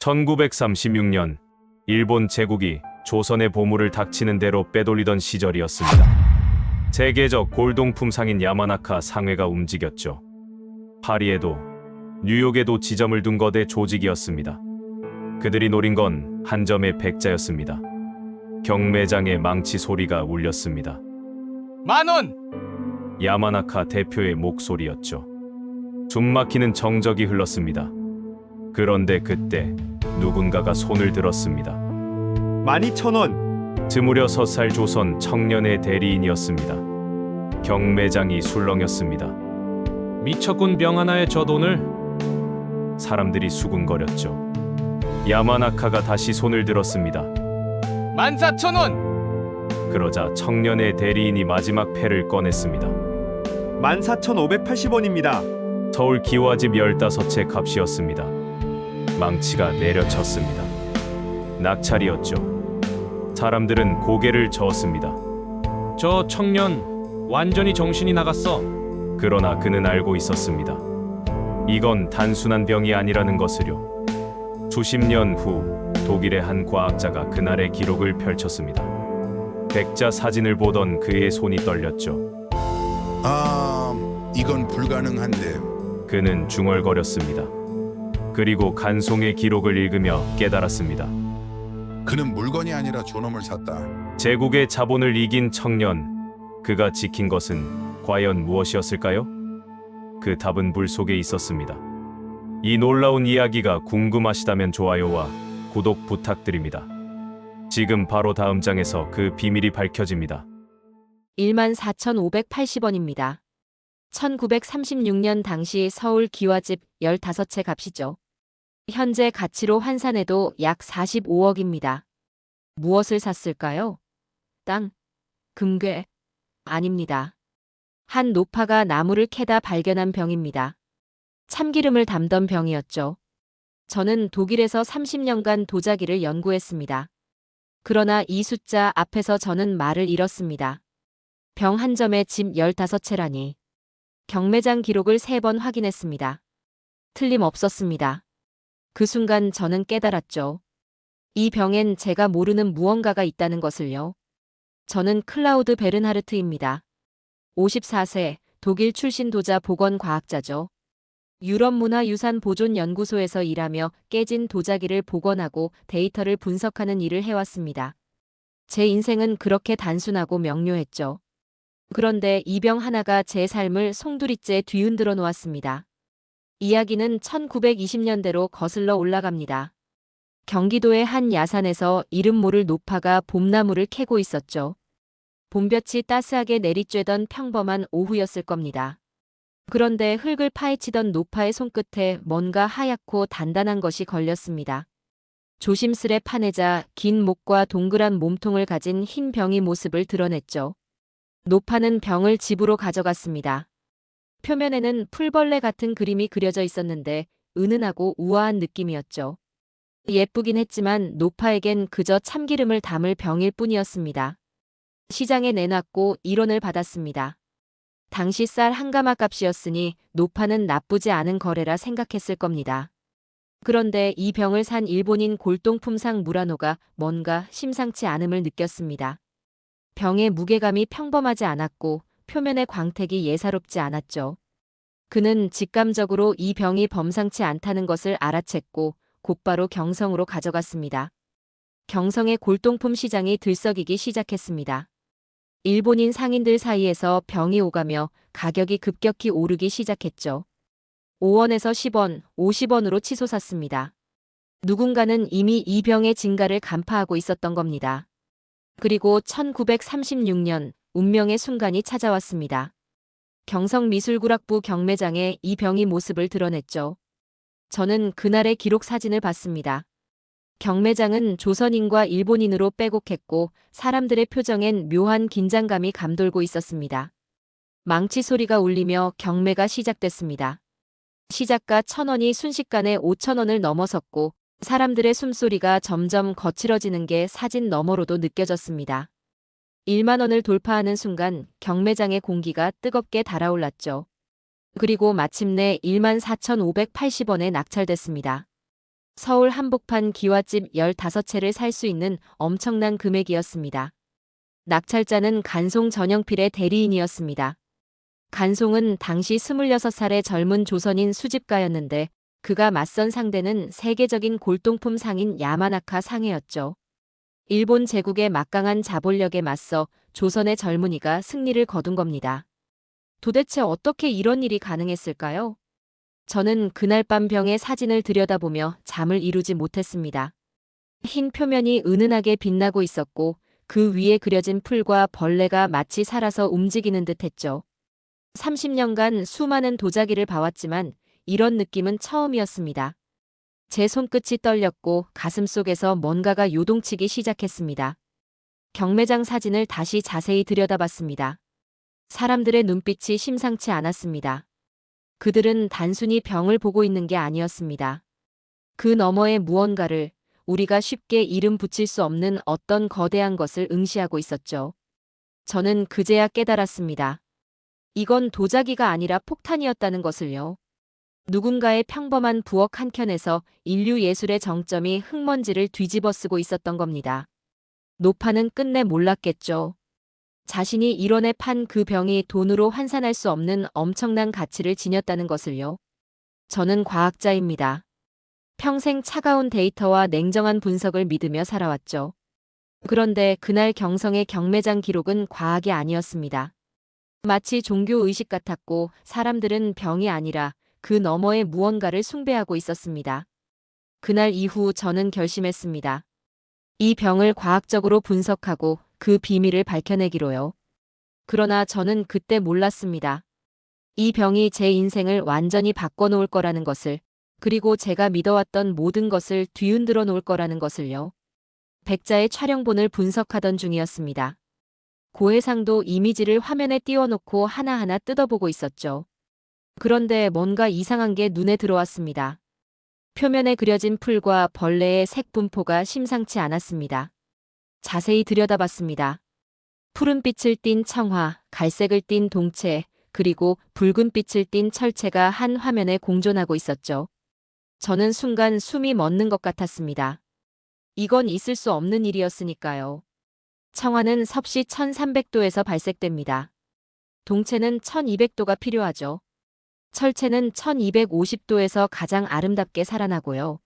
1936년 일본 제국이 조선의 보물을 닥치는 대로 빼돌리던 시절이었습니다. 세계적 골동품 상인 야마나카 상회가 움직였죠. 파리에도 뉴욕에도 지점을 둔 거대 조직이었습니다. 그들이 노린 건 한 점의 백자였습니다. 경매장의 망치 소리가 울렸습니다. 10,000원! 야마나카 대표의 목소리였죠. 숨막히는 정적이 흘렀습니다. 그런데 그때 누군가가 손을 들었습니다. 12,000원. 스물여섯 살 조선 청년의 대리인이었습니다. 경매장이 술렁였습니다. 미쳤군 병 하나에 저 돈을. 사람들이 수군거렸죠. 야마나카가 다시 손을 들었습니다. 14,000원! 그러자 청년의 대리인이 마지막 패를 꺼냈습니다. 14,580원입니다. 서울 기와집 15채 값이었습니다. 망치가 내려쳤습니다. 낙찰이었죠. 사람들은 고개를 저었습니다. 저 청년 완전히 정신이 나갔어. 그러나 그는 알고 있었습니다. 이건 단순한 병이 아니라는 것을요. 수십 년 후 독일의 한 과학자가 그날의 기록을 펼쳤습니다. 백자 사진을 보던 그의 손이 떨렸죠. 이건 불가능한데. 그는 중얼거렸습니다. 그리고 간송의 기록을 읽으며 깨달았습니다. 그는 물건이 아니라 존엄을 샀다. 제국의 자본을 이긴 청년, 그가 지킨 것은 과연 무엇이었을까요? 그 답은 물 속에 있었습니다. 이 놀라운 이야기가 궁금하시다면 좋아요와 구독 부탁드립니다. 지금 바로 다음 장에서 그 비밀이 밝혀집니다. 14,580원입니다. 1936년 당시 서울 기와집 15채 값이죠. 현재 가치로 환산해도 약 45억입니다. 무엇을 샀을까요? 땅? 금괴? 아닙니다. 한 노파가 나무를 캐다 발견한 병입니다. 참기름을 담던 병이었죠. 저는 독일에서 30년간 도자기를 연구했습니다. 그러나 이 숫자 앞에서 저는 말을 잃었습니다. 병 한 점에 집 15채라니. 경매장 기록을 3번 확인했습니다. 틀림없었습니다. 그 순간 저는 깨달았죠. 이 병엔 제가 모르는 무언가가 있다는 것을요. 저는 클라우드 베른하르트입니다. 54세, 독일 출신 도자 복원과학자죠. 유럽문화유산보존연구소에서 일하며 깨진 도자기를 복원하고 데이터를 분석하는 일을 해왔습니다. 제 인생은 그렇게 단순하고 명료했죠. 그런데 이 병 하나가 제 삶을 송두리째 뒤흔들어 놓았습니다. 이야기는 1920년대로 거슬러 올라갑니다. 경기도의 한 야산에서 이름 모를 노파가 봄나무를 캐고 있었죠. 봄볕이 따스하게 내리쬐던 평범한 오후였을 겁니다. 그런데 흙을 파헤치던 노파의 손끝에 뭔가 하얗고 단단한 것이 걸렸습니다. 조심스레 파내자 긴 목과 동그란 몸통을 가진 흰 병이 모습을 드러냈죠. 노파는 병을 집으로 가져갔습니다. 표면에는 풀벌레 같은 그림이 그려져 있었는데 은은하고 우아한 느낌이었죠. 예쁘긴 했지만 노파에겐 그저 참기름을 담을 병일 뿐이었습니다. 시장에 내놨고 1원을 받았습니다. 당시 쌀 한 가마 값이었으니 노파는 나쁘지 않은 거래라 생각했을 겁니다. 그런데 이 병을 산 일본인 골동품상 무라노가 뭔가 심상치 않음을 느꼈습니다. 병의 무게감이 평범하지 않았고 표면의 광택이 예사롭지 않았죠. 그는 직감적으로 이 병이 범상치 않다는 것을 알아챘고 곧바로 경성으로 가져갔습니다. 경성의 골동품 시장이 들썩이기 시작했습니다. 일본인 상인들 사이에서 병이 오가며 가격이 급격히 오르기 시작했죠. 5원에서 10원, 50원으로 치솟았습니다. 누군가는 이미 이 병의 진가를 간파하고 있었던 겁니다. 그리고 1936년 운명의 순간이 찾아왔습니다. 경성미술구락부 경매장에 이 병이 모습을 드러냈죠. 저는 그날의 기록 사진을 봤습니다. 경매장은 조선인과 일본인으로 빼곡했고 사람들의 표정엔 묘한 긴장감이 감돌고 있었습니다. 망치 소리가 울리며 경매가 시작됐습니다. 시작가 1,000원이 순식간에 5,000원을 넘어섰고 사람들의 숨소리가 점점 거칠어지는 게 사진 너머로도 느껴졌습니다. 10,000원을 돌파하는 순간 경매장의 공기가 뜨겁게 달아올랐죠. 그리고 마침내 14,580원에 낙찰됐습니다. 서울 한복판 기와집 15채를 살 수 있는 엄청난 금액이었습니다. 낙찰자는 간송 전영필의 대리인이었습니다. 간송은 당시 26살의 젊은 조선인 수집가였는데 그가 맞선 상대는 세계적인 골동품 상인 야마나카 상해였죠. 일본 제국의 막강한 자본력에 맞서 조선의 젊은이가 승리를 거둔 겁니다. 도대체 어떻게 이런 일이 가능했을까요? 저는 그날 밤 병의 사진을 들여다보며 잠을 이루지 못했습니다. 흰 표면이 은은하게 빛나고 있었고 그 위에 그려진 풀과 벌레가 마치 살아서 움직이는 듯 했죠. 30년간 수많은 도자기를 봐왔지만 이런 느낌은 처음이었습니다. 제 손끝이 떨렸고 가슴속에서 뭔가가 요동치기 시작했습니다. 경매장 사진을 다시 자세히 들여다봤습니다. 사람들의 눈빛이 심상치 않았습니다. 그들은 단순히 병을 보고 있는 게 아니었습니다. 그 너머의 무언가를, 우리가 쉽게 이름 붙일 수 없는 어떤 거대한 것을 응시하고 있었죠. 저는 그제야 깨달았습니다. 이건 도자기가 아니라 폭탄이었다는 것을요. 누군가의 평범한 부엌 한켠에서 인류 예술의 정점이 흙먼지를 뒤집어 쓰고 있었던 겁니다. 노파는 끝내 몰랐겠죠. 자신이 1원에 판 그 병이 돈으로 환산할 수 없는 엄청난 가치를 지녔다는 것을요. 저는 과학자입니다. 평생 차가운 데이터와 냉정한 분석을 믿으며 살아왔죠. 그런데 그날 경성의 경매장 기록은 과학이 아니었습니다. 마치 종교의식 같았고 사람들은 병이 아니라 그 너머의 무언가를 숭배하고 있었습니다. 그날 이후 저는 결심했습니다. 이 병을 과학적으로 분석하고 그 비밀을 밝혀내기로요. 그러나 저는 그때 몰랐습니다. 이 병이 제 인생을 완전히 바꿔놓을 거라는 것을, 그리고 제가 믿어왔던 모든 것을 뒤흔들어 놓을 거라는 것을요. 백자의 촬영본을 분석하던 중이었습니다. 고해상도 이미지를 화면에 띄워놓고 하나하나 뜯어보고 있었죠. 그런데 뭔가 이상한 게 눈에 들어왔습니다. 표면에 그려진 풀과 벌레의 색 분포가 심상치 않았습니다. 자세히 들여다봤습니다. 푸른빛을 띤 청화, 갈색을 띤 동체, 그리고 붉은빛을 띤 철체가 한 화면에 공존하고 있었죠. 저는 순간 숨이 멎는 것 같았습니다. 이건 있을 수 없는 일이었으니까요. 청화는 섭씨 1300도에서 발색됩니다. 동체는 1200도가 필요하죠. 철체는 1250도에서 가장 아름답게 살아나고요.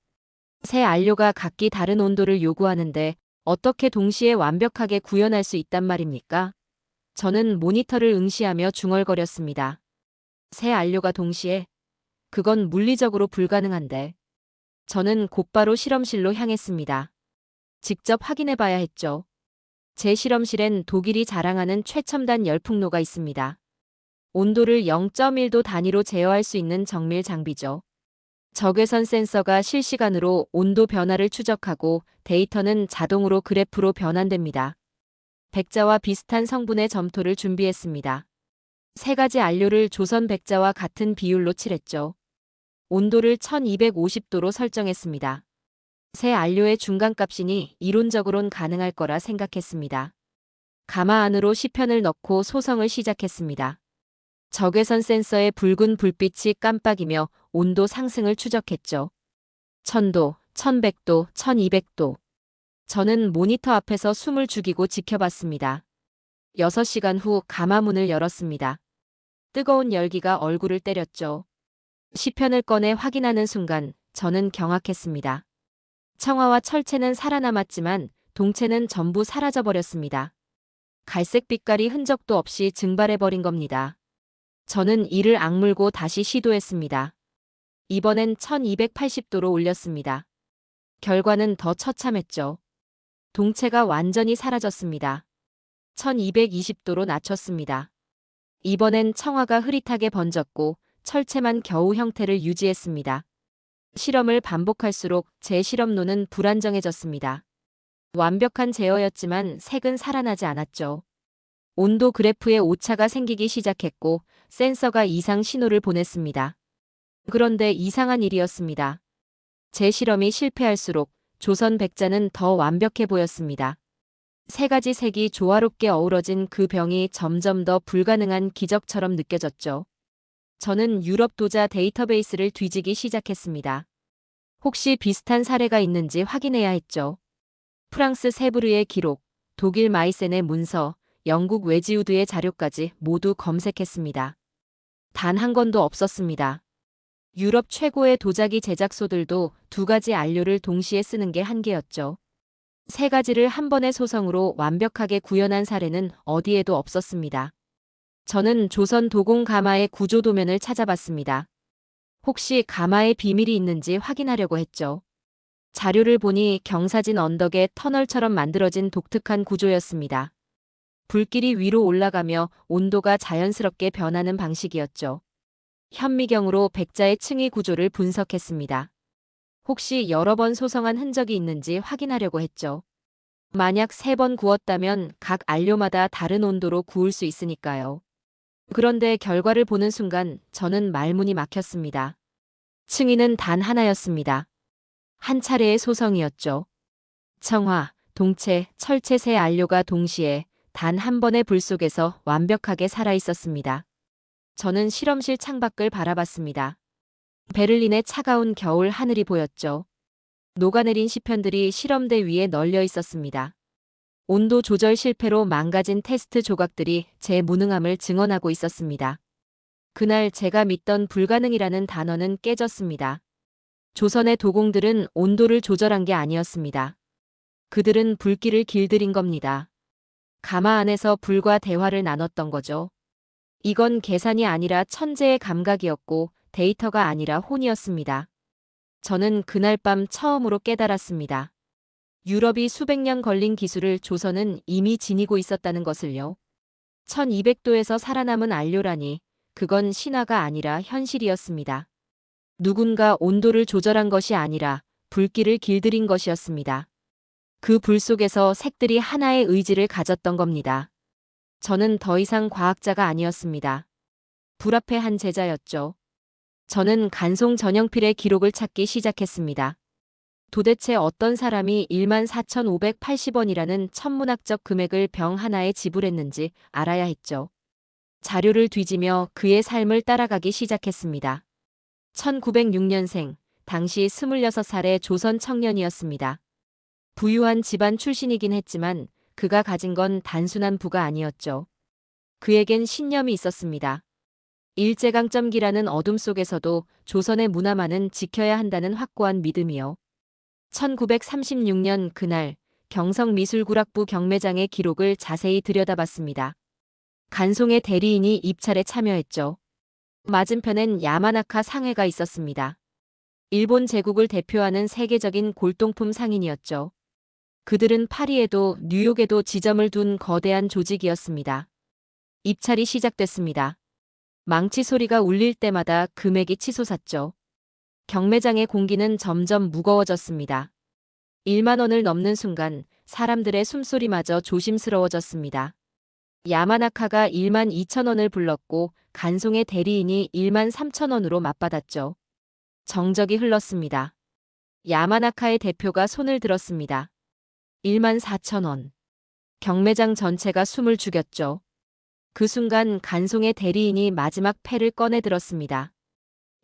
새 안료가 각기 다른 온도를 요구하는데 어떻게 동시에 완벽하게 구현할 수 있단 말입니까? 저는 모니터를 응시하며 중얼거렸습니다. 새 안료가 동시에? 그건 물리적으로 불가능한데. 저는 곧바로 실험실로 향했습니다. 직접 확인해 봐야 했죠. 제 실험실엔 독일이 자랑하는 최첨단 열풍로가 있습니다. 온도를 0.1도 단위로 제어할 수 있는 정밀 장비죠. 적외선 센서가 실시간으로 온도 변화를 추적하고 데이터는 자동으로 그래프로 변환됩니다. 백자와 비슷한 성분의 점토를 준비했습니다. 3가지 안료를 조선 백자와 같은 비율로 칠했죠. 온도를 1250도로 설정했습니다. 새 안료의 중간값이니 이론적으론 가능할 거라 생각했습니다. 가마 안으로 시편을 넣고 소성을 시작했습니다. 적외선 센서의 붉은 불빛이 깜빡이며 온도 상승을 추적했죠. 1000도, 1100도, 1200도. 저는 모니터 앞에서 숨을 죽이고 지켜봤습니다. 6시간 후 가마문을 열었습니다. 뜨거운 열기가 얼굴을 때렸죠. 시편을 꺼내 확인하는 순간 저는 경악했습니다. 청화와 철체는 살아남았지만 동체는 전부 사라져버렸습니다. 갈색 빛깔이 흔적도 없이 증발해버린 겁니다. 저는 이를 악물고 다시 시도했습니다. 이번엔 1280도로 올렸습니다. 결과는 더 처참했죠. 동체가 완전히 사라졌습니다. 1220도로 낮췄습니다. 이번엔 청화가 흐릿하게 번졌고 철체만 겨우 형태를 유지했습니다. 실험을 반복할수록 제 실험론은 불안정해졌습니다. 완벽한 제어였지만 색은 살아나지 않았죠. 온도 그래프에 오차가 생기기 시작했고 센서가 이상 신호를 보냈습니다. 그런데 이상한 일이었습니다. 제 실험이 실패할수록 조선 백자는 더 완벽해 보였습니다. 3가지 색이 조화롭게 어우러진 그 병이 점점 더 불가능한 기적처럼 느껴졌죠. 저는 유럽 도자 데이터베이스를 뒤지기 시작했습니다. 혹시 비슷한 사례가 있는지 확인해야 했죠. 프랑스 세브르의 기록, 독일 마이센의 문서, 영국 웨지우드의 자료까지 모두 검색했습니다. 단 한 건도 없었습니다. 유럽 최고의 도자기 제작소들도 두 가지 안료를 동시에 쓰는 게 한계였죠. 세 가지를 한 번의 소성으로 완벽하게 구현한 사례는 어디에도 없었습니다. 저는 조선 도공 가마의 구조 도면을 찾아봤습니다. 혹시 가마의 비밀이 있는지 확인하려고 했죠. 자료를 보니 경사진 언덕의 터널처럼 만들어진 독특한 구조였습니다. 불길이 위로 올라가며 온도가 자연스럽게 변하는 방식이었죠. 현미경으로 백자의 층위 구조를 분석했습니다. 혹시 여러 번 소성한 흔적이 있는지 확인하려고 했죠. 만약 3번 구웠다면 각 안료마다 다른 온도로 구울 수 있으니까요. 그런데 결과를 보는 순간 저는 말문이 막혔습니다. 층위는 단 하나였습니다. 한 차례의 소성이었죠. 청화, 동체, 철체 세 안료가 동시에 단 한 번의 불 속에서 완벽하게 살아있었습니다. 저는 실험실 창밖을 바라봤습니다. 베를린의 차가운 겨울 하늘이 보였죠. 녹아내린 시편들이 실험대 위에 널려 있었습니다. 온도 조절 실패로 망가진 테스트 조각들이 제 무능함을 증언하고 있었습니다. 그날 제가 믿던 불가능이라는 단어는 깨졌습니다. 조선의 도공들은 온도를 조절한 게 아니었습니다. 그들은 불길을 길들인 겁니다. 가마 안에서 불과 대화를 나눴던 거죠. 이건 계산이 아니라 천재의 감각이었고 데이터가 아니라 혼이었습니다. 저는 그날 밤 처음으로 깨달았습니다. 유럽이 수백 년 걸린 기술을 조선은 이미 지니고 있었다는 것을요. 1200도에서 살아남은 안료라니 그건 신화가 아니라 현실이었습니다. 누군가 온도를 조절한 것이 아니라 불길을 길들인 것이었습니다. 그 불 속에서 색들이 하나의 의지를 가졌던 겁니다. 저는 더 이상 과학자가 아니었습니다. 불 앞에 한 제자였죠. 저는 간송 전영필의 기록을 찾기 시작했습니다. 도대체 어떤 사람이 14,580원이라는 천문학적 금액을 병 하나에 지불했는지 알아야 했죠. 자료를 뒤지며 그의 삶을 따라가기 시작했습니다. 1906년생, 당시 26살의 조선 청년이었습니다. 부유한 집안 출신이긴 했지만 그가 가진 건 단순한 부가 아니었죠. 그에겐 신념이 있었습니다. 일제강점기라는 어둠 속에서도 조선의 문화만은 지켜야 한다는 확고한 믿음이요. 1936년 그날 경성미술구락부 경매장의 기록을 자세히 들여다봤습니다. 간송의 대리인이 입찰에 참여했죠. 맞은편엔 야마나카 상회가 있었습니다. 일본 제국을 대표하는 세계적인 골동품 상인이었죠. 그들은 파리에도 뉴욕에도 지점을 둔 거대한 조직이었습니다. 입찰이 시작됐습니다. 망치 소리가 울릴 때마다 금액이 치솟았죠. 경매장의 공기는 점점 무거워졌습니다. 1만 원을 넘는 순간 사람들의 숨소리마저 조심스러워졌습니다. 야마나카가 1만 2천 원을 불렀고 간송의 대리인이 1만 3천 원으로 맞받았죠. 정적이 흘렀습니다. 야마나카의 대표가 손을 들었습니다. 1만 4천 원. 경매장 전체가 숨을 죽였죠. 그 순간 간송의 대리인이 마지막 패를 꺼내 들었습니다.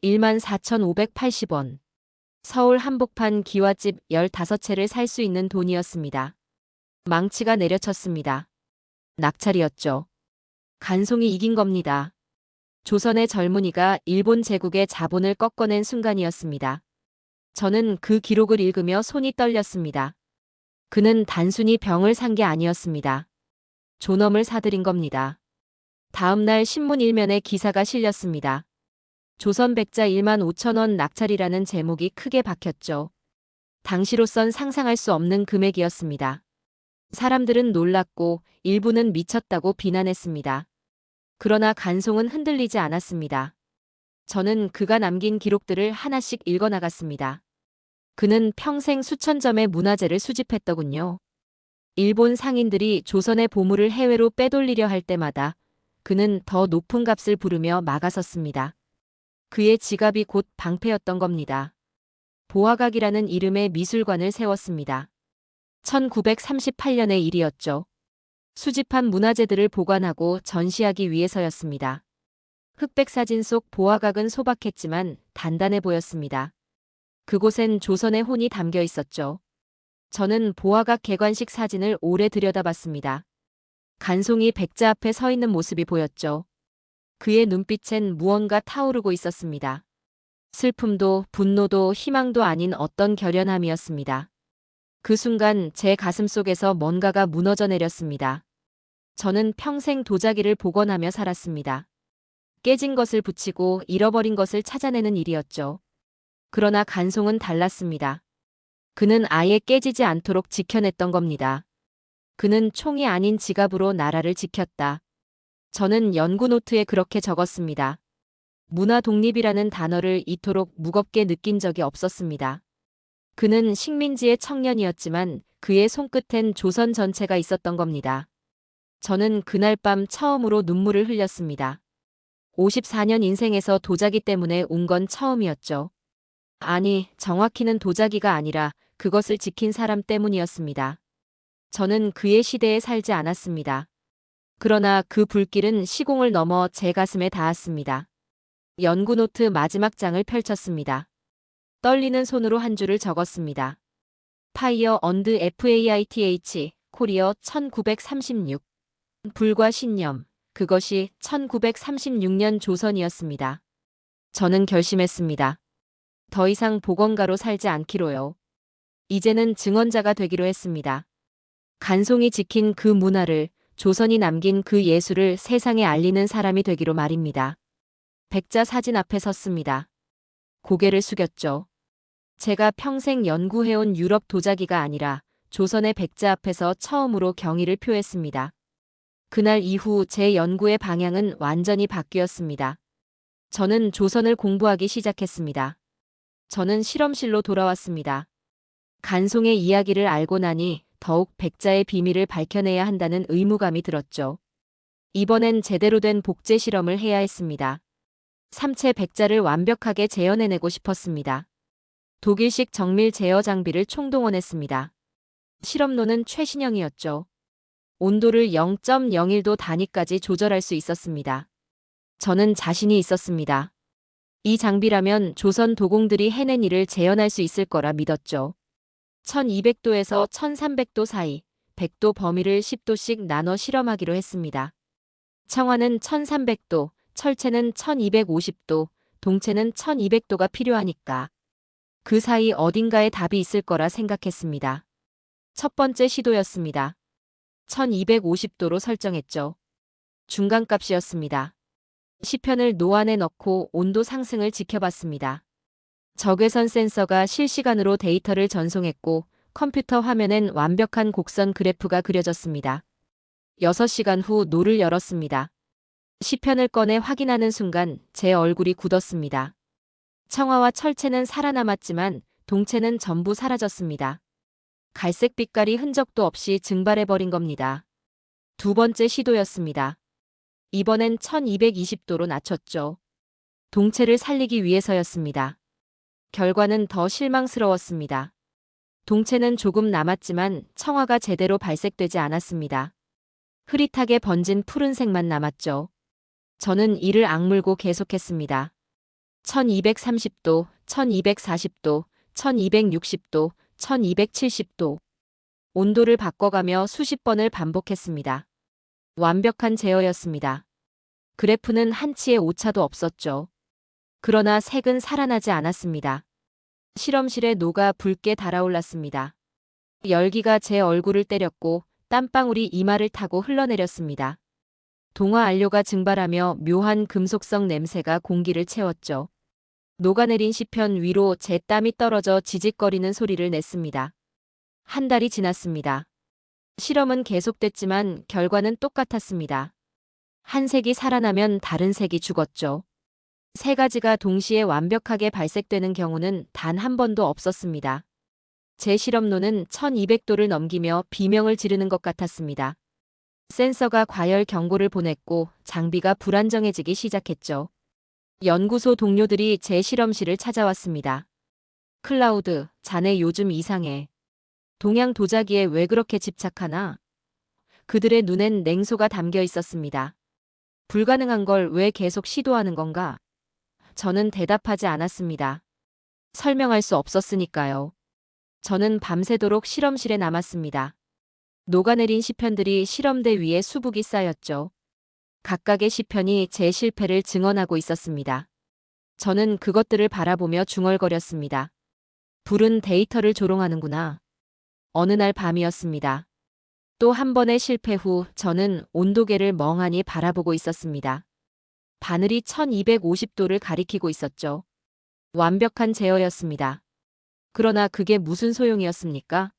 1만 4,580원. 서울 한복판 기와집 15채를 살 수 있는 돈이었습니다. 망치가 내려쳤습니다. 낙찰이었죠. 간송이 이긴 겁니다. 조선의 젊은이가 일본 제국의 자본을 꺾어낸 순간이었습니다. 저는 그 기록을 읽으며 손이 떨렸습니다. 그는 단순히 병을 산 게 아니었습니다. 존엄을 사들인 겁니다. 다음 날 신문 일면에 기사가 실렸습니다. 조선 백자 1만 5천 원 낙찰이라는 제목이 크게 박혔죠. 당시로선 상상할 수 없는 금액이었습니다. 사람들은 놀랐고 일부는 미쳤다고 비난했습니다. 그러나 간송은 흔들리지 않았습니다. 저는 그가 남긴 기록들을 하나씩 읽어나갔습니다. 그는 평생 수천 점의 문화재를 수집했더군요. 일본 상인들이 조선의 보물을 해외로 빼돌리려 할 때마다 그는 더 높은 값을 부르며 막아섰습니다. 그의 지갑이 곧 방패였던 겁니다. 보화각이라는 이름의 미술관을 세웠습니다. 1938년의 일이었죠. 수집한 문화재들을 보관하고 전시하기 위해서였습니다. 흑백 사진 속 보화각은 소박했지만 단단해 보였습니다. 그곳엔 조선의 혼이 담겨 있었죠. 저는 보화각 개관식 사진을 오래 들여다봤습니다. 간송이 백자 앞에 서 있는 모습이 보였죠. 그의 눈빛엔 무언가 타오르고 있었습니다. 슬픔도 분노도 희망도 아닌 어떤 결연함이었습니다. 그 순간 제 가슴 속에서 뭔가가 무너져 내렸습니다. 저는 평생 도자기를 복원하며 살았습니다. 깨진 것을 붙이고 잃어버린 것을 찾아내는 일이었죠. 그러나 간송은 달랐습니다. 그는 아예 깨지지 않도록 지켜냈던 겁니다. 그는 총이 아닌 지갑으로 나라를 지켰다. 저는 연구 노트에 그렇게 적었습니다. 문화 독립이라는 단어를 이토록 무겁게 느낀 적이 없었습니다. 그는 식민지의 청년이었지만 그의 손끝엔 조선 전체가 있었던 겁니다. 저는 그날 밤 처음으로 눈물을 흘렸습니다. 54년 인생에서 도자기 때문에 운 건 처음이었죠. 아니, 정확히는 도자기가 아니라 그것을 지킨 사람 때문이었습니다. 저는 그의 시대에 살지 않았습니다. 그러나 그 불길은 시공을 넘어 제 가슴에 닿았습니다. 연구노트 마지막 장을 펼쳤습니다. 떨리는 손으로 한 줄을 적었습니다. 파이어 언드 FAITH 코리어 1936. 불과 신념. 그것이 1936년 조선이었습니다. 저는 결심했습니다. 더 이상 복원가로 살지 않기로요. 이제는 증언자가 되기로 했습니다. 간송이 지킨 그 문화를, 조선이 남긴 그 예술을 세상에 알리는 사람이 되기로 말입니다. 백자 사진 앞에 섰습니다. 고개를 숙였죠. 제가 평생 연구해온 유럽 도자기가 아니라 조선의 백자 앞에서 처음으로 경의를 표했습니다. 그날 이후 제 연구의 방향은 완전히 바뀌었습니다. 저는 조선을 공부하기 시작했습니다. 저는 실험실로 돌아왔습니다. 간송의 이야기를 알고 나니 더욱 백자의 비밀을 밝혀내야 한다는 의무감이 들었죠. 이번엔 제대로 된 복제 실험을 해야 했습니다. 삼체 백자를 완벽하게 재현해내고 싶었습니다. 독일식 정밀 제어 장비를 총동원했습니다. 실험로는 최신형이었죠. 온도를 0.01도 단위까지 조절할 수 있었습니다. 저는 자신이 있었습니다. 이 장비라면 조선 도공들이 해낸 일을 재현할 수 있을 거라 믿었죠. 1200도에서 1300도 사이 100도 범위를 10도씩 나눠 실험하기로 했습니다. 청화는 1300도, 철체는 1250도, 동체는 1200도가 필요하니까. 그 사이 어딘가에 답이 있을 거라 생각했습니다. 첫 번째 시도였습니다. 1250도로 설정했죠. 중간값이었습니다. 시편을 노안에 넣고 온도 상승을 지켜봤습니다. 적외선 센서가 실시간으로 데이터를 전송했고 컴퓨터 화면엔 완벽한 곡선 그래프가 그려졌습니다. 6시간 후 노를 열었습니다. 시편을 꺼내 확인하는 순간 제 얼굴이 굳었습니다. 청화와 철체는 살아남았지만 동체는 전부 사라졌습니다. 갈색 빛깔이 흔적도 없이 증발해버린 겁니다. 두 번째 시도였습니다. 이번엔 1220도로 낮췄죠. 동체를 살리기 위해서였습니다. 결과는 더 실망스러웠습니다. 동체는 조금 남았지만 청화가 제대로 발색되지 않았습니다. 흐릿하게 번진 푸른색만 남았죠. 저는 이를 악물고 계속했습니다. 1230도, 1240도, 1260도, 1270도. 온도를 바꿔가며 수십 번을 반복했습니다. 완벽한 제어였습니다. 그래프는 한치의 오차도 없었죠. 그러나 색은 살아나지 않았습니다. 실험실에 노가 붉게 달아올랐습니다. 열기가 제 얼굴을 때렸고 땀방울이 이마를 타고 흘러내렸습니다. 동화 안료가 증발하며 묘한 금속성 냄새가 공기를 채웠죠. 녹아내린 시편 위로 제 땀이 떨어져 지직거리는 소리를 냈습니다. 한 달이 지났습니다. 실험은 계속됐지만 결과는 똑같았습니다. 한 색이 살아나면 다른 색이 죽었죠. 세 가지가 동시에 완벽하게 발색되는 경우는 단 한 번도 없었습니다. 제 실험로는 1200도를 넘기며 비명을 지르는 것 같았습니다. 센서가 과열 경고를 보냈고 장비가 불안정해지기 시작했죠. 연구소 동료들이 제 실험실을 찾아왔습니다. 클라우드, 자네 요즘 이상해. 동양 도자기에 왜 그렇게 집착하나? 그들의 눈엔 냉소가 담겨 있었습니다. 불가능한 걸 왜 계속 시도하는 건가? 저는 대답하지 않았습니다. 설명할 수 없었으니까요. 저는 밤새도록 실험실에 남았습니다. 녹아내린 시편들이 실험대 위에 수북이 쌓였죠. 각각의 시편이 제 실패를 증언하고 있었습니다. 저는 그것들을 바라보며 중얼거렸습니다. 불은 데이터를 조롱하는구나. 어느 날 밤이었습니다. 또 한 번의 실패 후 저는 온도계를 멍하니 바라보고 있었습니다. 바늘이 1250도를 가리키고 있었죠. 완벽한 제어였습니다. 그러나 그게 무슨 소용이었습니까?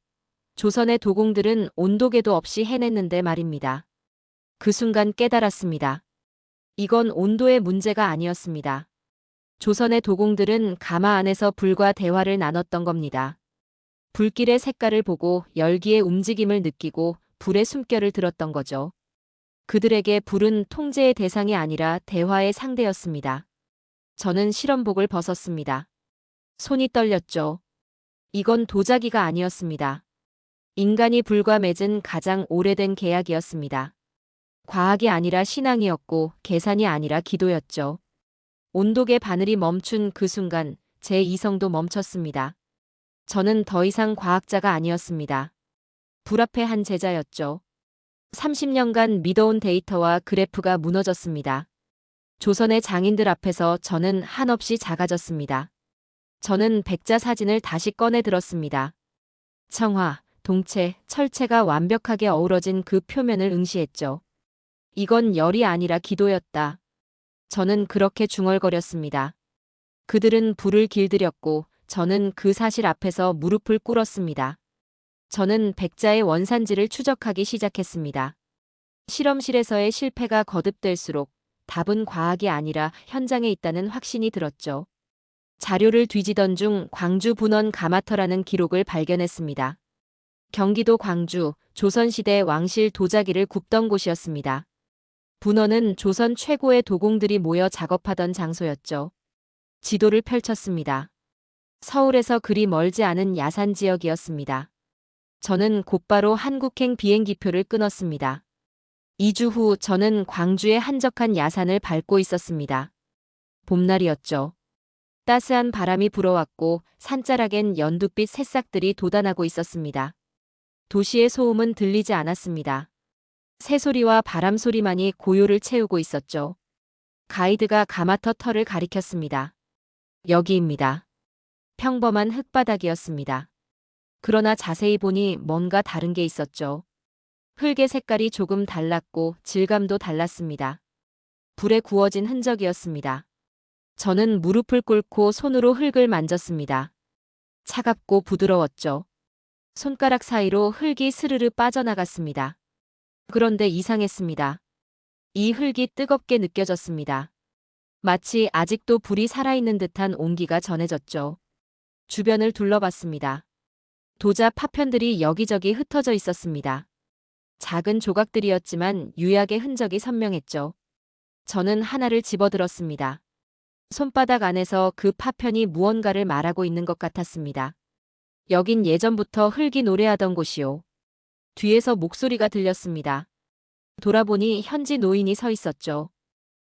조선의 도공들은 온도계도 없이 해냈는데 말입니다. 그 순간 깨달았습니다. 이건 온도의 문제가 아니었습니다. 조선의 도공들은 가마 안에서 불과 대화를 나눴던 겁니다. 불길의 색깔을 보고 열기의 움직임을 느끼고 불의 숨결을 들었던 거죠. 그들에게 불은 통제의 대상이 아니라 대화의 상대였습니다. 저는 실험복을 벗었습니다. 손이 떨렸죠. 이건 도자기가 아니었습니다. 인간이 불과 맺은 가장 오래된 계약이었습니다. 과학이 아니라 신앙이었고 계산이 아니라 기도였죠. 온도계 바늘이 멈춘 그 순간 제 이성도 멈췄습니다. 저는 더 이상 과학자가 아니었습니다. 불 앞에 한 제자였죠. 30년간 믿어온 데이터와 그래프가 무너졌습니다. 조선의 장인들 앞에서 저는 한없이 작아졌습니다. 저는 백자 사진을 다시 꺼내 들었습니다. 청화, 동체, 철체가 완벽하게 어우러진 그 표면을 응시했죠. 이건 열이 아니라 기도였다. 저는 그렇게 중얼거렸습니다. 그들은 불을 길들였고 저는 그 사실 앞에서 무릎을 꿇었습니다. 저는 백자의 원산지를 추적하기 시작했습니다. 실험실에서의 실패가 거듭될수록 답은 과학이 아니라 현장에 있다는 확신이 들었죠. 자료를 뒤지던 중 광주 분원 가마터라는 기록을 발견했습니다. 경기도 광주, 조선시대 왕실 도자기를 굽던 곳이었습니다. 분원은 조선 최고의 도공들이 모여 작업하던 장소였죠. 지도를 펼쳤습니다. 서울에서 그리 멀지 않은 야산 지역이었습니다. 저는 곧바로 한국행 비행기표를 끊었습니다. 2주 후 저는 광주의 한적한 야산을 밟고 있었습니다. 봄날이었죠. 따스한 바람이 불어왔고 산자락엔 연두빛 새싹들이 돋아나고 있었습니다. 도시의 소음은 들리지 않았습니다. 새소리와 바람소리만이 고요를 채우고 있었죠. 가이드가 가마터 털을 가리켰습니다. 여기입니다. 평범한 흙바닥이었습니다. 그러나 자세히 보니 뭔가 다른 게 있었죠. 흙의 색깔이 조금 달랐고 질감도 달랐습니다. 불에 구워진 흔적이었습니다. 저는 무릎을 꿇고 손으로 흙을 만졌습니다. 차갑고 부드러웠죠. 손가락 사이로 흙이 스르르 빠져나갔습니다. 그런데 이상했습니다. 이 흙이 뜨겁게 느껴졌습니다. 마치 아직도 불이 살아있는 듯한 온기가 전해졌죠. 주변을 둘러봤습니다. 도자 파편들이 여기저기 흩어져 있었습니다. 작은 조각들이었지만 유약의 흔적이 선명했죠. 저는 하나를 집어들었습니다. 손바닥 안에서 그 파편이 무언가를 말하고 있는 것 같았습니다. 여긴 예전부터 흙이 노래하던 곳이요. 뒤에서 목소리가 들렸습니다. 돌아보니 현지 노인이 서 있었죠.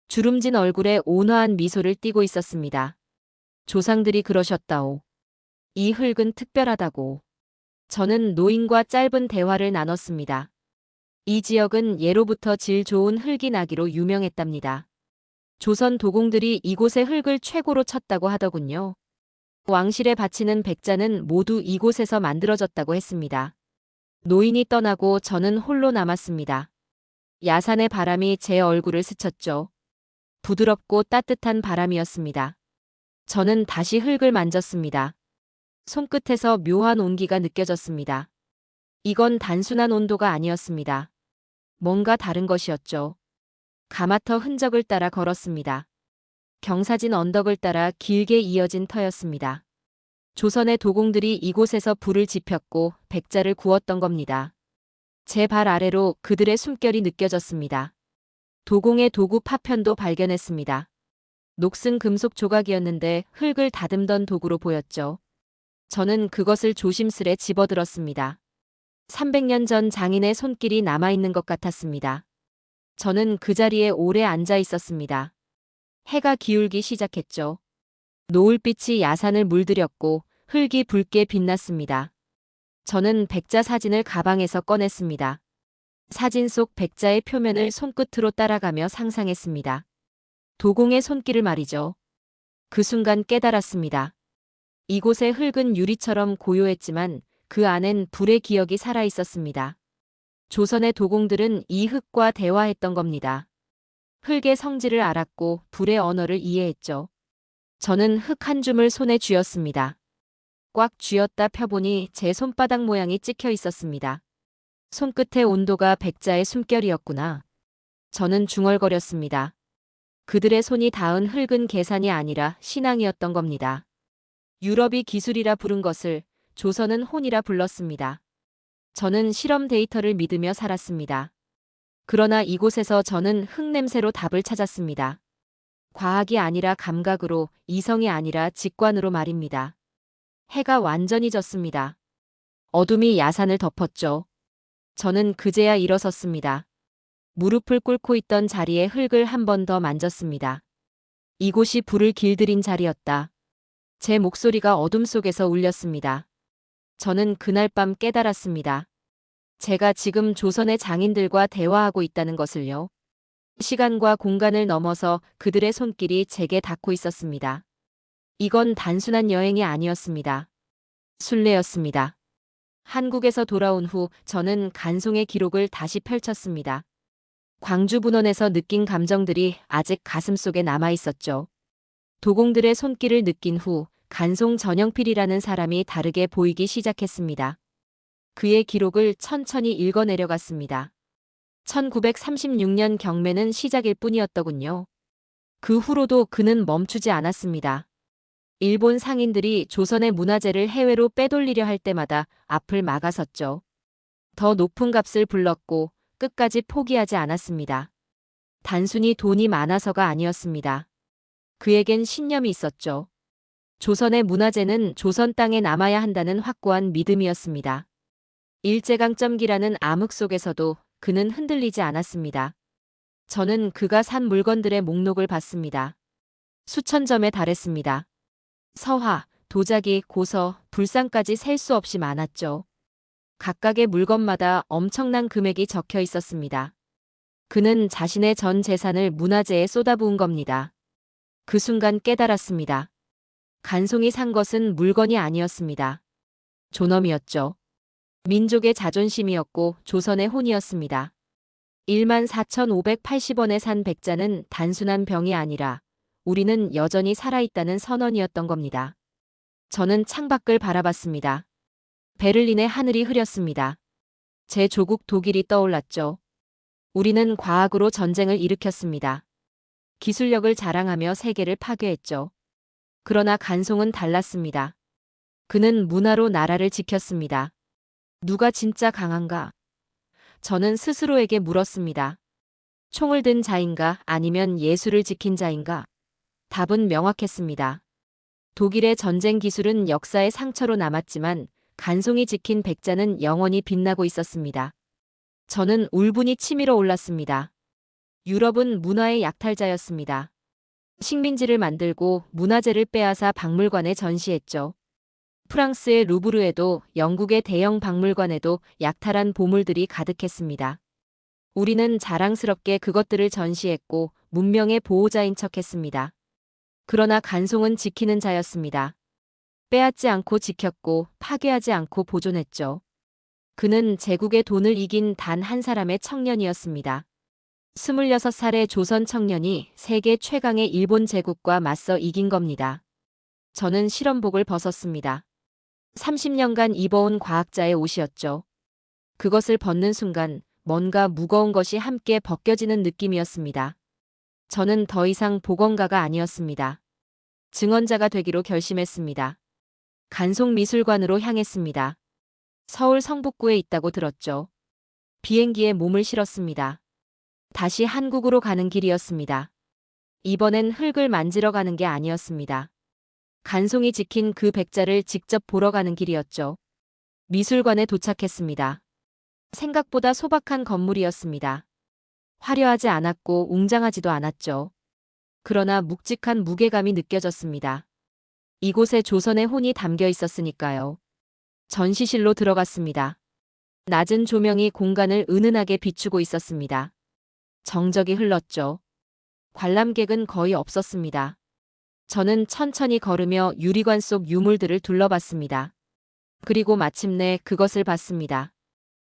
주름진 얼굴에 온화한 미소를 띠고 있었습니다. 조상들이 그러셨다오. 이 흙은 특별하다고. 저는 노인과 짧은 대화를 나눴습니다. 이 지역은 예로부터 질 좋은 흙이 나기로 유명했답니다. 조선 도공들이 이곳의 흙을 최고로 쳤다고 하더군요. 왕실에 바치는 백자는 모두 이곳에서 만들어졌다고 했습니다. 노인이 떠나고 저는 홀로 남았습니다. 야산의 바람이 제 얼굴을 스쳤죠. 부드럽고 따뜻한 바람이었습니다. 저는 다시 흙을 만졌습니다. 손끝에서 묘한 온기가 느껴졌습니다. 이건 단순한 온도가 아니었습니다. 뭔가 다른 것이었죠. 가마터 흔적을 따라 걸었습니다. 경사진 언덕을 따라 길게 이어진 터였습니다. 조선의 도공들이 이곳에서 불을 지폈고 백자를 구웠던 겁니다. 제 발 아래로 그들의 숨결이 느껴졌습니다. 도공의 도구 파편도 발견했습니다. 녹슨 금속 조각이었는데 흙을 다듬던 도구로 보였죠. 저는 그것을 조심스레 집어들었습니다. 300년 전 장인의 손길이 남아있는 것 같았습니다. 저는 그 자리에 오래 앉아 있었습니다. 해가 기울기 시작했죠. 노을빛이 야산을 물들였고 흙이 붉게 빛났습니다. 저는 백자 사진을 가방에서 꺼냈습니다. 사진 속 백자의 표면을 손끝으로 따라가며 상상했습니다. 도공의 손길을 말이죠. 그 순간 깨달았습니다. 이곳의 흙은 유리처럼 고요했지만 그 안엔 불의 기억이 살아 있었습니다. 조선의 도공들은 이 흙과 대화했던 겁니다. 흙의 성질을 알았고 불의 언어를 이해했죠. 저는 흙 한 줌을 손에 쥐었습니다. 꽉 쥐었다 펴보니 제 손바닥 모양이 찍혀 있었습니다. 손끝의 온도가 백자의 숨결이었구나. 저는 중얼거렸습니다. 그들의 손이 닿은 흙은 계산이 아니라 신앙이었던 겁니다. 유럽이 기술이라 부른 것을 조선은 혼이라 불렀습니다. 저는 실험 데이터를 믿으며 살았습니다. 그러나 이곳에서 저는 흙 냄새로 답을 찾았습니다. 과학이 아니라 감각으로, 이성이 아니라 직관으로 말입니다. 해가 완전히 졌습니다. 어둠이 야산을 덮었죠. 저는 그제야 일어섰습니다. 무릎을 꿇고 있던 자리에 흙을 한 번 더 만졌습니다. 이곳이 불을 길들인 자리였다. 제 목소리가 어둠 속에서 울렸습니다. 저는 그날 밤 깨달았습니다. 제가 지금 조선의 장인들과 대화하고 있다는 것을요. 시간과 공간을 넘어서 그들의 손길이 제게 닿고 있었습니다. 이건 단순한 여행이 아니었습니다. 순례였습니다. 한국에서 돌아온 후 저는 간송의 기록을 다시 펼쳤습니다. 광주 분원에서 느낀 감정들이 아직 가슴속에 남아 있었죠. 도공들의 손길을 느낀 후 간송 전영필이라는 사람이 다르게 보이기 시작했습니다. 그의 기록을 천천히 읽어내려갔습니다. 1936년 경매는 시작일 뿐이었더군요. 그 후로도 그는 멈추지 않았습니다. 일본 상인들이 조선의 문화재를 해외로 빼돌리려 할 때마다 앞을 막아섰죠. 더 높은 값을 불렀고 끝까지 포기하지 않았습니다. 단순히 돈이 많아서가 아니었습니다. 그에겐 신념이 있었죠. 조선의 문화재는 조선 땅에 남아야 한다는 확고한 믿음이었습니다. 일제강점기라는 암흑 속에서도 그는 흔들리지 않았습니다. 저는 그가 산 물건들의 목록을 봤습니다. 수천 점에 달했습니다. 서화, 도자기, 고서, 불상까지 셀 수 없이 많았죠. 각각의 물건마다 엄청난 금액이 적혀 있었습니다. 그는 자신의 전 재산을 문화재에 쏟아부은 겁니다. 그 순간 깨달았습니다. 간송이 산 것은 물건이 아니었습니다. 존엄이었죠. 민족의 자존심이었고 조선의 혼이었습니다. 14,580원에 산 백자는 단순한 병이 아니라 우리는 여전히 살아있다는 선언이었던 겁니다. 저는 창밖을 바라봤습니다. 베를린의 하늘이 흐렸습니다. 제 조국 독일이 떠올랐죠. 우리는 과학으로 전쟁을 일으켰습니다. 기술력을 자랑하며 세계를 파괴했죠. 그러나 간송은 달랐습니다. 그는 문화로 나라를 지켰습니다. 누가 진짜 강한가? 저는 스스로에게 물었습니다. 총을 든 자인가 아니면 예술을 지킨 자인가? 답은 명확했습니다. 독일의 전쟁 기술은 역사의 상처로 남았지만 간송이 지킨 백자는 영원히 빛나고 있었습니다. 저는 울분이 치밀어 올랐습니다. 유럽은 문화의 약탈자였습니다. 식민지를 만들고 문화재를 빼앗아 박물관에 전시했죠. 프랑스의 루브르에도 영국의 대형 박물관에도 약탈한 보물들이 가득했습니다. 우리는 자랑스럽게 그것들을 전시했고 문명의 보호자인 척했습니다. 그러나 간송은 지키는 자였습니다. 빼앗지 않고 지켰고 파괴하지 않고 보존했죠. 그는 제국의 돈을 이긴 단 한 사람의 청년이었습니다. 26살의 조선 청년이 세계 최강의 일본 제국과 맞서 이긴 겁니다. 저는 실험복을 벗었습니다. 30년간 입어온 과학자의 옷이었죠. 그것을 벗는 순간 뭔가 무거운 것이 함께 벗겨지는 느낌이었습니다. 저는 더 이상 보건가가 아니었습니다. 증언자가 되기로 결심했습니다. 간송미술관으로 향했습니다. 서울 성북구에 있다고 들었죠. 비행기에 몸을 실었습니다. 다시 한국으로 가는 길이었습니다. 이번엔 흙을 만지러 가는 게 아니었습니다. 간송이 지킨 그 백자를 직접 보러 가는 길이었죠. 미술관에 도착했습니다. 생각보다 소박한 건물이었습니다. 화려하지 않았고 웅장하지도 않았죠. 그러나 묵직한 무게감이 느껴졌습니다. 이곳에 조선의 혼이 담겨 있었으니까요. 전시실로 들어갔습니다. 낮은 조명이 공간을 은은하게 비추고 있었습니다. 정적이 흘렀죠. 관람객은 거의 없었습니다. 저는 천천히 걸으며 유리관 속 유물들을 둘러봤습니다. 그리고 마침내 그것을 봤습니다.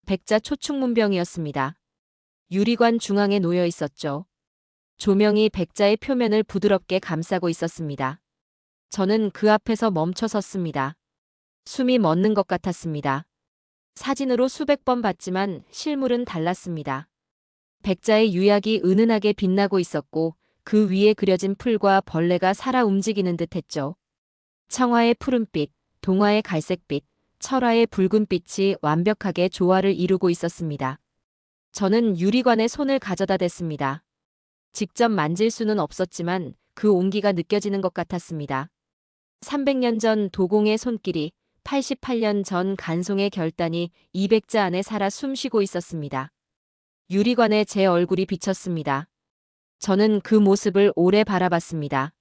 백자 초축문병이었습니다. 유리관 중앙에 놓여 있었죠. 조명이 백자의 표면을 부드럽게 감싸고 있었습니다. 저는 그 앞에서 멈춰 섰습니다. 숨이 멎는 것 같았습니다. 사진으로 수백 번 봤지만 실물은 달랐습니다. 백자의 유약이 은은하게 빛나고 있었고 그 위에 그려진 풀과 벌레가 살아 움직이는 듯 했죠. 청화의 푸른빛, 동화의 갈색빛, 철화의 붉은빛이 완벽하게 조화를 이루고 있었습니다. 저는 유리관에 손을 가져다 댔습니다. 직접 만질 수는 없었지만 그 온기가 느껴지는 것 같았습니다. 300년 전 도공의 손길이, 88년 전 간송의 결단이 이 백자 안에 살아 숨쉬고 있었습니다. 유리관에 제 얼굴이 비쳤습니다. 저는 그 모습을 오래 바라봤습니다.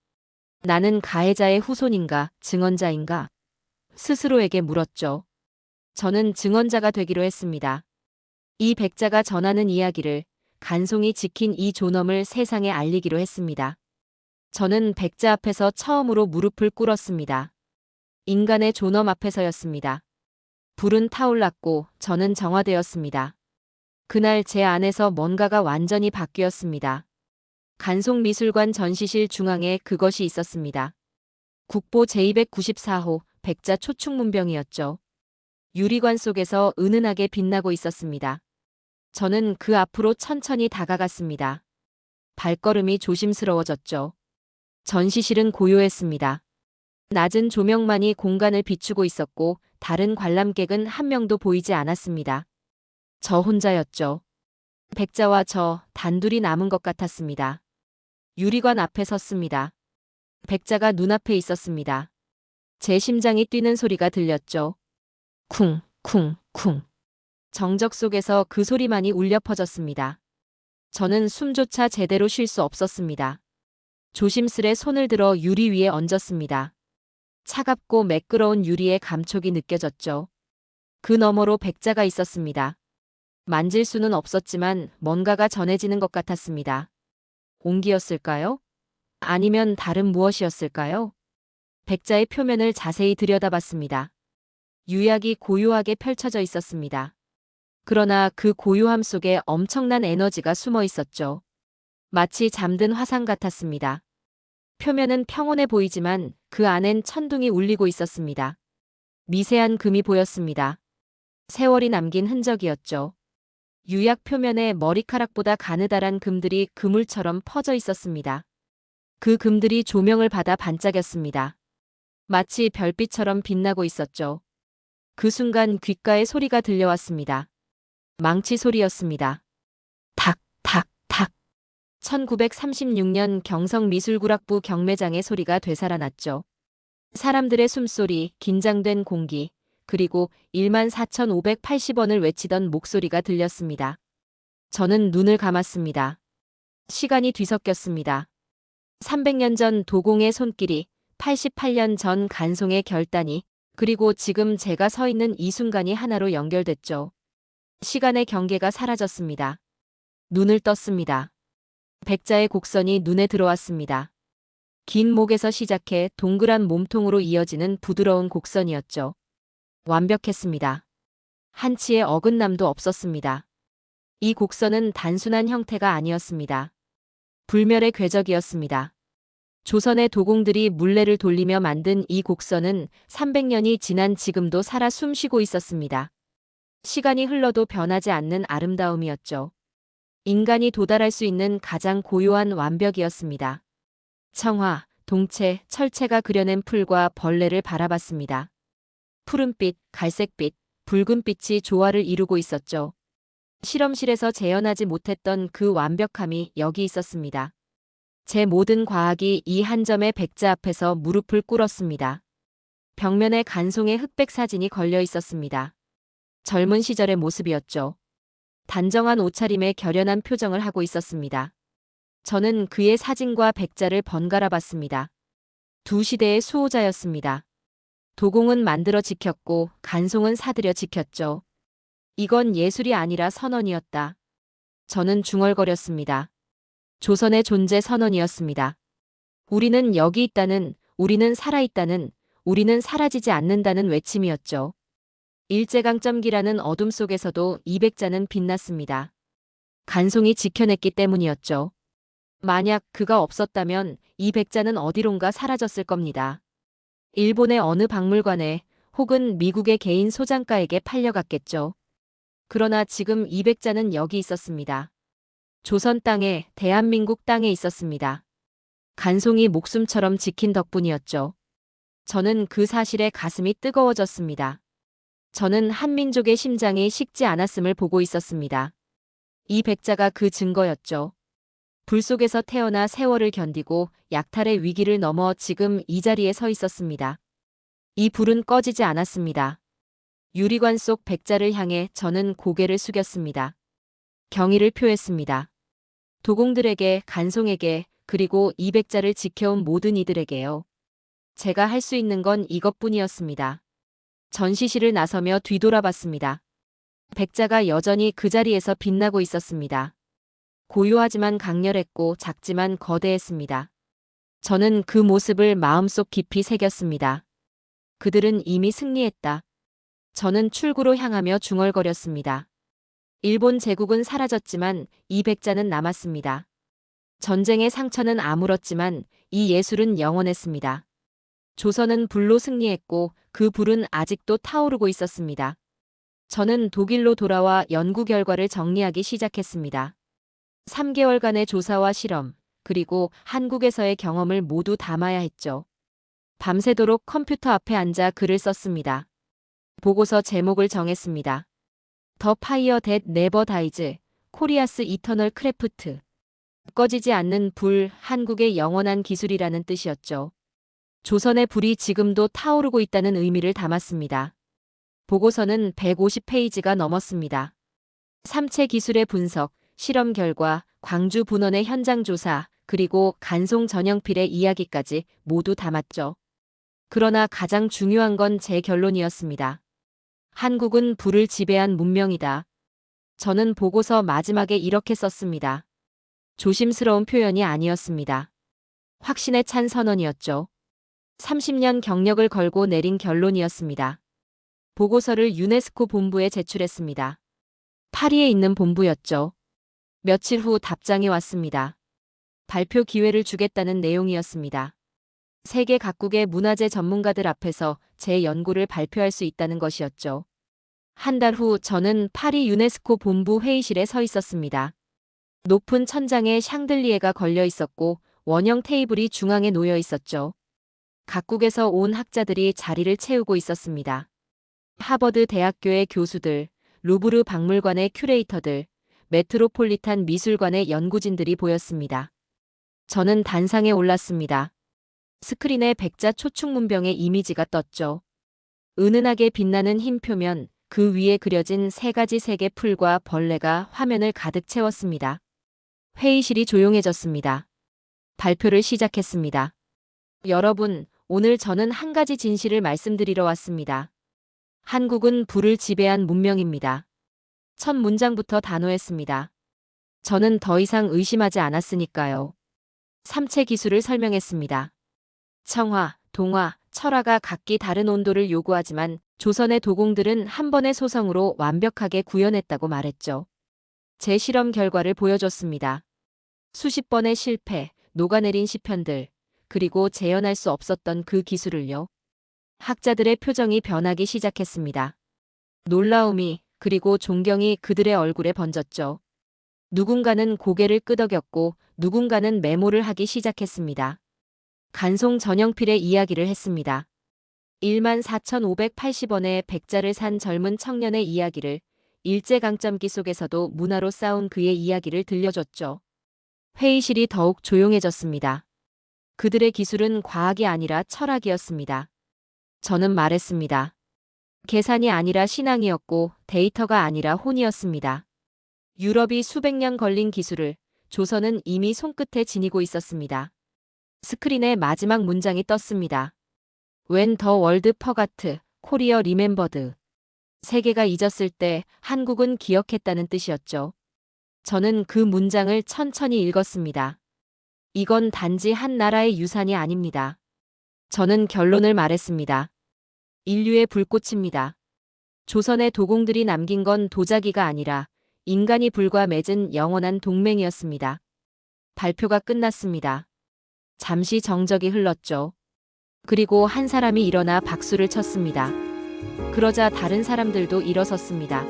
나는 가해자의 후손인가, 증언자인가? 스스로에게 물었죠. 저는 증언자가 되기로 했습니다. 이 백자가 전하는 이야기를, 간송이 지킨 이 존엄을 세상에 알리기로 했습니다. 저는 백자 앞에서 처음으로 무릎을 꿇었습니다. 인간의 존엄 앞에서였습니다. 불은 타올랐고 저는 정화되었습니다. 그날 제 안에서 뭔가가 완전히 바뀌었습니다. 간송미술관 전시실 중앙에 그것이 있었습니다. 국보 제294호 백자 초축문병이었죠. 유리관 속에서 은은하게 빛나고 있었습니다. 저는 그 앞으로 천천히 다가갔습니다. 발걸음이 조심스러워졌죠. 전시실은 고요했습니다. 낮은 조명만이 공간을 비추고 있었고 다른 관람객은 한 명도 보이지 않았습니다. 저 혼자였죠. 백자와 저 단둘이 남은 것 같았습니다. 유리관 앞에 섰습니다. 백자가 눈앞에 있었습니다. 제 심장이 뛰는 소리가 들렸죠. 쿵, 쿵, 쿵. 정적 속에서 그 소리만이 울려 퍼졌습니다. 저는 숨조차 제대로 쉴 수 없었습니다. 조심스레 손을 들어 유리 위에 얹었습니다. 차갑고 매끄러운 유리의 감촉이 느껴졌죠. 그 너머로 백자가 있었습니다. 만질 수는 없었지만 뭔가가 전해지는 것 같았습니다. 온기였을까요? 아니면 다른 무엇이었을까요? 백자의 표면을 자세히 들여다봤습니다. 유약이 고요하게 펼쳐져 있었습니다. 그러나 그 고요함 속에 엄청난 에너지가 숨어 있었죠. 마치 잠든 화상 같았습니다. 표면은 평온해 보이지만 그 안엔 천둥이 울리고 있었습니다. 미세한 금이 보였습니다. 세월이 남긴 흔적이었죠. 유약 표면에 머리카락보다 가느다란 금들이 그물처럼 퍼져 있었습니다. 그 금들이 조명을 받아 반짝였습니다. 마치 별빛처럼 빛나고 있었죠. 그 순간 귓가에 소리가 들려왔습니다. 망치 소리였습니다. 탁, 탁, 탁. 1936년 경성미술구락부 경매장의 소리가 되살아났죠. 사람들의 숨소리, 긴장된 공기, 그리고 14,580원을 외치던 목소리가 들렸습니다. 저는 눈을 감았습니다. 시간이 뒤섞였습니다. 300년 전 도공의 손길이, 88년 전 간송의 결단이, 그리고 지금 제가 서 있는 이 순간이 하나로 연결됐죠. 시간의 경계가 사라졌습니다. 눈을 떴습니다. 백자의 곡선이 눈에 들어왔습니다. 긴 목에서 시작해 동그란 몸통으로 이어지는 부드러운 곡선이었죠. 완벽했습니다. 한치의 어긋남도 없었습니다. 이 곡선은 단순한 형태가 아니었습니다. 불멸의 궤적이었습니다. 조선의 도공들이 물레를 돌리며 만든 이 곡선은 300년이 지난 지금도 살아 숨쉬고 있었습니다. 시간이 흘러도 변하지 않는 아름다움이었죠. 인간이 도달할 수 있는 가장 고요한 완벽이었습니다. 청화, 동체, 철체가 그려낸 풀과 벌레를 바라봤습니다. 푸른빛, 갈색빛, 붉은빛이 조화를 이루고 있었죠. 실험실에서 재현하지 못했던 그 완벽함이 여기 있었습니다. 제 모든 과학이 이 한 점의 백자 앞에서 무릎을 꿇었습니다. 벽면에 간송의 흑백 사진이 걸려 있었습니다. 젊은 시절의 모습이었죠. 단정한 옷차림에 결연한 표정을 하고 있었습니다. 저는 그의 사진과 백자를 번갈아 봤습니다. 두 시대의 수호자였습니다. 도공은 만들어 지켰고 간송은 사들여 지켰죠. 이건 예술이 아니라 선언이었다. 저는 중얼거렸습니다. 조선의 존재 선언이었습니다. 우리는 여기 있다는, 우리는 살아있다는, 우리는 사라지지 않는다는 외침이었죠. 일제강점기라는 어둠 속에서도 200자는 빛났습니다. 간송이 지켜냈기 때문이었죠. 만약 그가 없었다면 이 백자는 어디론가 사라졌을 겁니다. 일본의 어느 박물관에 혹은 미국의 개인 소장가에게 팔려갔겠죠. 그러나 지금 이 백자는 여기 있었습니다. 조선 땅에, 대한민국 땅에 있었습니다. 간송이 목숨처럼 지킨 덕분이었죠. 저는 그 사실에 가슴이 뜨거워졌습니다. 저는 한민족의 심장이 식지 않았음을 보고 있었습니다. 이 백자가 그 증거였죠. 불 속에서 태어나 세월을 견디고 약탈의 위기를 넘어 지금 이 자리에 서 있었습니다. 이 불은 꺼지지 않았습니다. 유리관 속 백자를 향해 저는 고개를 숙였습니다. 경의를 표했습니다. 도공들에게, 간송에게, 그리고 이 백자를 지켜온 모든 이들에게요. 제가 할 수 있는 건 이것뿐이었습니다. 전시실을 나서며 뒤돌아봤습니다. 백자가 여전히 그 자리에서 빛나고 있었습니다. 고요하지만 강렬했고 작지만 거대했습니다. 저는 그 모습을 마음속 깊이 새겼습니다. 그들은 이미 승리했다. 저는 출구로 향하며 중얼거렸습니다. 일본 제국은 사라졌지만 이 백자는 남았습니다. 전쟁의 상처는 아물었지만 이 예술은 영원했습니다. 조선은 불로 승리했고 그 불은 아직도 타오르고 있었습니다. 저는 독일로 돌아와 연구 결과를 정리하기 시작했습니다. 3개월간의 조사와 실험, 그리고 한국에서의 경험을 모두 담아야 했죠. 밤새도록 컴퓨터 앞에 앉아 글을 썼습니다. 보고서 제목을 정했습니다. 더 파이어 댓 네버 다이즈, 코리아스 이터널 크래프트. 꺼지지 않는 불, 한국의 영원한 기술이라는 뜻이었죠. 조선의 불이 지금도 타오르고 있다는 의미를 담았습니다. 보고서는 150페이지가 넘었습니다. 삼체 기술의 분석, 실험 결과, 광주 분원의 현장 조사, 그리고 간송 전영필의 이야기까지 모두 담았죠. 그러나 가장 중요한 건 제 결론이었습니다. 한국은 불을 지배한 문명이다. 저는 보고서 마지막에 이렇게 썼습니다. 조심스러운 표현이 아니었습니다. 확신에 찬 선언이었죠. 30년 경력을 걸고 내린 결론이었습니다. 보고서를 유네스코 본부에 제출했습니다. 파리에 있는 본부였죠. 며칠 후 답장이 왔습니다. 발표 기회를 주겠다는 내용이었습니다. 세계 각국의 문화재 전문가들 앞에서 제 연구를 발표할 수 있다는 것이었죠. 한 달 후 저는 파리 유네스코 본부 회의실에 서 있었습니다. 높은 천장에 샹들리에가 걸려 있었고 원형 테이블이 중앙에 놓여 있었죠. 각국에서 온 학자들이 자리를 채우고 있었습니다. 하버드 대학교의 교수들, 루브르 박물관의 큐레이터들, 메트로폴리탄 미술관의 연구진들이 보였습니다. 저는 단상에 올랐습니다. 스크린에 백자 초축 문병의 이미지가 떴죠. 은은하게 빛나는 흰 표면, 그 위에 그려진 3가지 색의 풀과 벌레가 화면을 가득 채웠습니다. 회의실이 조용해졌습니다. 발표를 시작했습니다. 여러분, 오늘 저는 한 가지 진실을 말씀드리러 왔습니다. 한국은 불을 지배한 문명입니다. 첫 문장부터 단호했습니다. 저는 더 이상 의심하지 않았으니까요. 삼체 기술을 설명했습니다. 청화, 동화, 철화가 각기 다른 온도를 요구하지만 조선의 도공들은 한 번의 소성으로 완벽하게 구현했다고 말했죠. 제 실험 결과를 보여줬습니다. 수십 번의 실패, 녹아내린 시편들, 그리고 재현할 수 없었던 그 기술을요. 학자들의 표정이 변하기 시작했습니다. 놀라움이, 그리고 존경이 그들의 얼굴에 번졌죠. 누군가는 고개를 끄덕였고 누군가는 메모를 하기 시작했습니다. 간송 전영필의 이야기를 했습니다. 14,580원에 백자를 산 젊은 청년의 이야기를, 일제강점기 속에서도 문화로 싸운 그의 이야기를 들려줬죠. 회의실이 더욱 조용해졌습니다. 그들의 기술은 과학이 아니라 철학이었습니다. 저는 말했습니다. 계산이 아니라 신앙이었고 데이터가 아니라 혼이었습니다. 유럽이 수백 년 걸린 기술을 조선은 이미 손끝에 지니고 있었습니다. 스크린에 마지막 문장이 떴습니다. When the world forgot, Korea remembered. 세계가 잊었을 때 한국은 기억했다는 뜻이었죠. 저는 그 문장을 천천히 읽었습니다. 이건 단지 한 나라의 유산이 아닙니다. 저는 결론을 말했습니다. 인류의 불꽃입니다. 조선의 도공들이 남긴 건 도자기가 아니라 인간이 불과 맺은 영원한 동맹이었습니다. 발표가 끝났습니다. 잠시 정적이 흘렀죠. 그리고 한 사람이 일어나 박수를 쳤습니다. 그러자 다른 사람들도 일어섰습니다.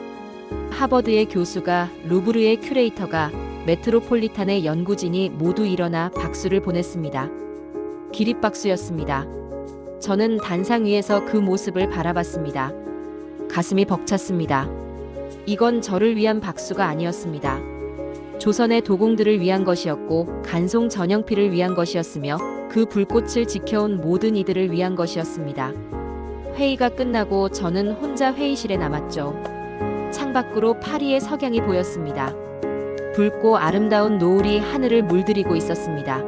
하버드의 교수가, 루브르의 큐레이터가, 메트로폴리탄의 연구진이 모두 일어나 박수를 보냈습니다. 기립박수였습니다. 저는 단상 위에서 그 모습을 바라봤습니다. 가슴이 벅찼습니다. 이건 저를 위한 박수가 아니었습니다. 조선의 도공들을 위한 것이었고 간송 전영필을 위한 것이었으며 그 불꽃을 지켜온 모든 이들을 위한 것이었습니다. 회의가 끝나고 저는 혼자 회의실에 남았죠. 창밖으로 파리의 석양이 보였습니다. 붉고 아름다운 노을이 하늘을 물들이고 있었습니다.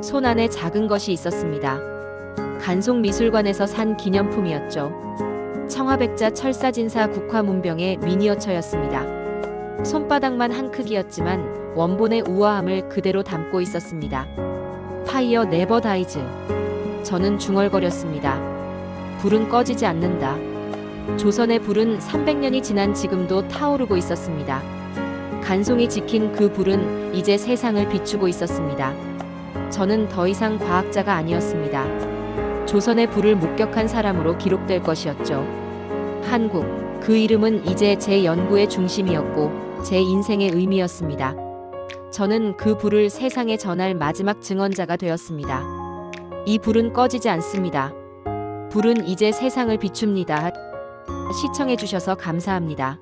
손 안에 작은 것이 있었습니다. 간송미술관에서 산 기념품이었죠. 청화백자 철사진사 국화문병의 미니어처였습니다. 손바닥만 한 크기였지만 원본의 우아함을 그대로 담고 있었습니다. 파이어 네버 다이즈. 저는 중얼거렸습니다. 불은 꺼지지 않는다. 조선의 불은 300년이 지난 지금도 타오르고 있었습니다. 간송이 지킨 그 불은 이제 세상을 비추고 있었습니다. 저는 더 이상 과학자가 아니었습니다. 조선의 불을 목격한 사람으로 기록될 것이었죠. 한국, 그 이름은 이제 제 연구의 중심이었고 제 인생의 의미였습니다. 저는 그 불을 세상에 전할 마지막 증언자가 되었습니다. 이 불은 꺼지지 않습니다. 불은 이제 세상을 비춥니다. 시청해주셔서 감사합니다.